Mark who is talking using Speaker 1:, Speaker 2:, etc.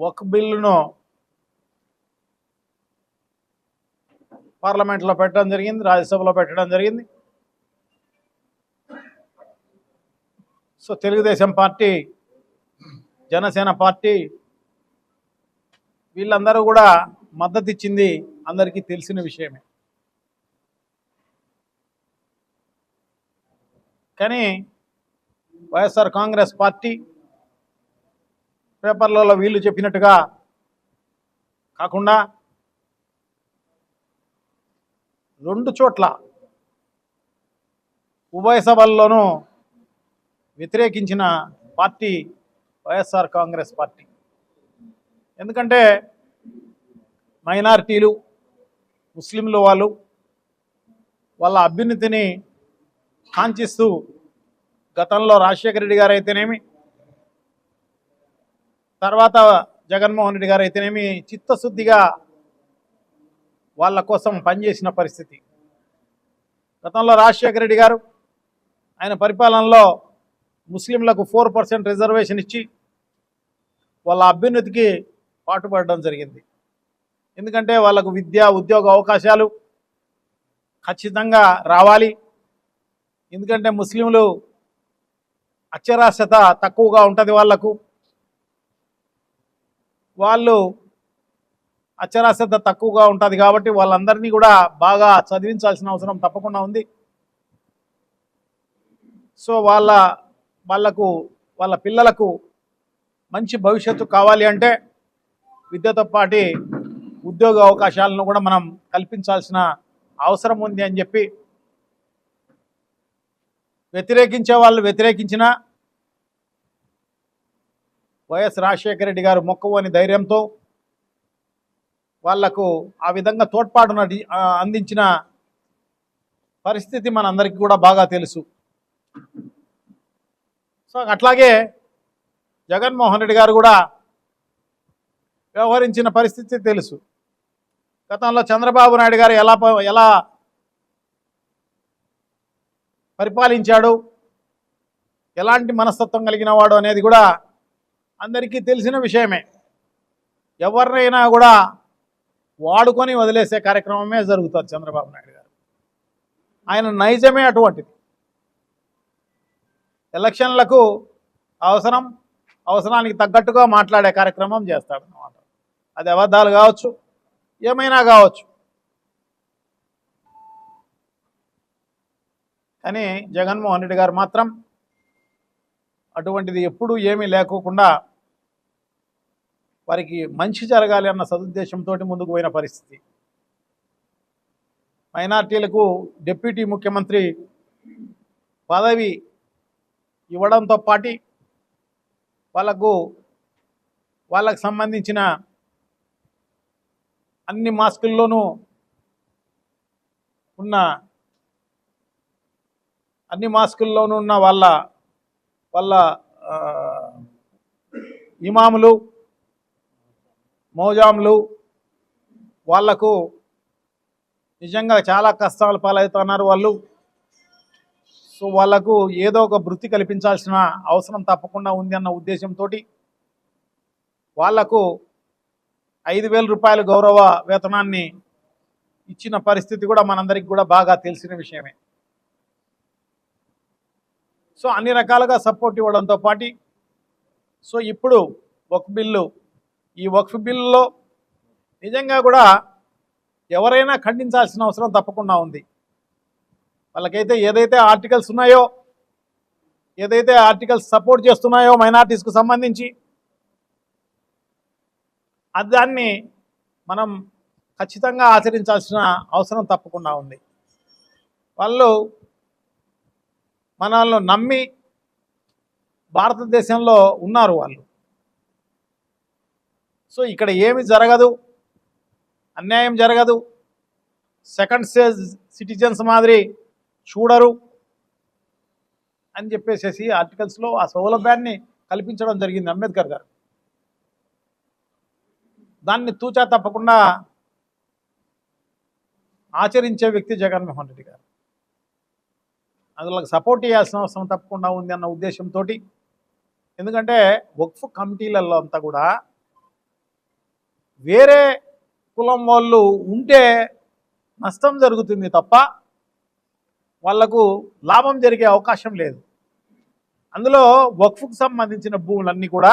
Speaker 1: వక్ఫ్ బిల్లును పార్లమెంట్లో పెట్టడం జరిగింది, రాజ్యసభలో పెట్టడం జరిగింది. So Telugu Desam party, Janasena party వీళ్ళందరూ కూడా మద్దతు ఇచ్చింది అందరికీ తెలిసిన విషయమే. కానీ వైఎస్ఆర్ కాంగ్రెస్ పార్టీ పేపర్లలో వీళ్ళు చెప్పినట్టుగా కాకుండా 2 చోట్ల ఉభయ సభల్లోనూ వ్యతిరేకించిన పార్టీ వైఎస్ఆర్ కాంగ్రెస్ పార్టీ. ఎందుకంటే మైనారిటీలు, ముస్లింలు వాళ్ళ అభ్యున్నతిని కాంక్షిస్తూ గతంలో రాజశేఖర రెడ్డి గారు అయితేనేమి, తర్వాత జగన్మోహన్ రెడ్డి గారు అయితేనేమి చిత్తశుద్ధిగా వాళ్ళ కోసం పనిచేసిన పరిస్థితి. గతంలో రాజశేఖర రెడ్డి గారు ఆయన పరిపాలనలో ముస్లింలకు 4% రిజర్వేషన్ ఇచ్చి వాళ్ళ అభ్యున్నతికి పాటుపడడం జరిగింది. ఎందుకంటే వాళ్ళకు విద్య, ఉద్యోగ అవకాశాలు ఖచ్చితంగా రావాలి. ఎందుకంటే ముస్లింలు అక్షరాస్యత తక్కువగా ఉంటుంది, వాళ్ళు అక్షరాస్యత తక్కువగా ఉంటుంది కాబట్టి వాళ్ళందరినీ కూడా బాగా చదివించాల్సిన అవసరం తప్పకుండా ఉంది. సో వాళ్ళ పిల్లలకు మంచి భవిష్యత్తు కావాలి అంటే విద్యతో పాటు ఉద్యోగ అవకాశాలను కూడా మనం కల్పించాల్సిన అవసరం ఉంది అని చెప్పి వ్యతిరేకించే వాళ్ళు వ్యతిరేకించిన వైఎస్ రాజశేఖర రెడ్డి గారు మొక్కవని ధైర్యంతో వాళ్లకు ఆ విధంగా తోడ్పాటును అందించిన పరిస్థితి మనందరికీ కూడా బాగా తెలుసు. సో అట్లాగే జగన్మోహన్ రెడ్డి గారు కూడా వ్యవహరించిన పరిస్థితి తెలుసు. గతంలో చంద్రబాబు నాయుడు గారు ఎలా పరిపాలించాడు, ఎలాంటి మనస్తత్వం కలిగిన వాడు అనేది కూడా అందరికీ తెలిసిన విషయమే. ఎవరినైనా కూడా వాడుకొని వదిలేసే కార్యక్రమమే జరుగుతుంది చంద్రబాబు నాయుడు గారు. ఆయన నైజమే అటువంటిది. ఎలక్షన్లకు అవసరానికి తగ్గట్టుగా మాట్లాడే కార్యక్రమం చేస్తాడన్నమాట. అది అబద్ధాలు కావచ్చు, ఏమైనా కావచ్చు. కానీ జగన్మోహన్ రెడ్డి గారు మాత్రం అటువంటిది ఎప్పుడూ ఏమీ లేకోకుండా వారికి మంచి జరగాలి అన్న సదుద్దేశంతో ముందుకు పోయిన పరిస్థితి. మైనార్టీలకు డిప్యూటీ ముఖ్యమంత్రి పదవి ఇవ్వడంతో పాటు వాళ్ళకు సంబంధించిన అన్ని మాస్కుల్లోనూ ఉన్న వాళ్ళ ఇమాములు, మౌజాములు వాళ్లకు నిజంగా చాలా కష్టాలు పాలవుతున్నారు వాళ్ళు. సో వాళ్లకు ఏదో ఒక వృత్తి కల్పించాల్సిన అవసరం తప్పకుండా ఉంది అన్న ఉద్దేశంతో వాళ్లకు 5,000 రూపాయల గౌరవ వేతనాన్ని ఇచ్చిన పరిస్థితి కూడా మనందరికీ కూడా బాగా తెలిసిన విషయమే. సో అన్ని రకాలుగా సపోర్ట్ ఇవ్వడంతో పాటు సో ఇప్పుడు ఈ వక్ఫ్ బిల్లులో నిజంగా కూడా ఎవరైనా ఖండించాల్సిన అవసరం తప్పకుండా ఉంది. వాళ్ళకైతే ఏదైతే ఆర్టికల్స్ ఉన్నాయో, ఏదైతే ఆర్టికల్స్ సపోర్ట్ చేస్తున్నాయో మైనారిటీస్కు సంబంధించి, దాన్ని మనం ఖచ్చితంగా ఆచరించాల్సిన అవసరం తప్పకుండా ఉంది. మనల్ని నమ్మి భారతదేశంలో ఉన్నారు వాళ్ళు. సో ఇక్కడ ఏమి జరగదు, అన్యాయం జరగదు, సెకండ్ స్టేజ్ సిటిజన్స్ మాదిరి చూడరు అని చెప్పేసి ఆర్టికల్స్లో ఆ సౌలభ్యాన్ని కల్పించడం జరిగింది అంబేద్కర్ గారు. దాన్ని తూచా తప్పకుండా ఆచరించే వ్యక్తి జగన్మోహన్ రెడ్డి గారు. అందులోకి సపోర్ట్ చేయాల్సిన అవసరం తప్పకుండా ఉంది అన్న ఉద్దేశంతో. ఎందుకంటే వక్ఫ్ కమిటీలలో అంతా కూడా వేరే కులం వాళ్ళు ఉంటే నష్టం జరుగుతుంది తప్ప వాళ్లకు లాభం జరిగే అవకాశం లేదు. అందులో వక్ఫ్కు సంబంధించిన భూములన్నీ కూడా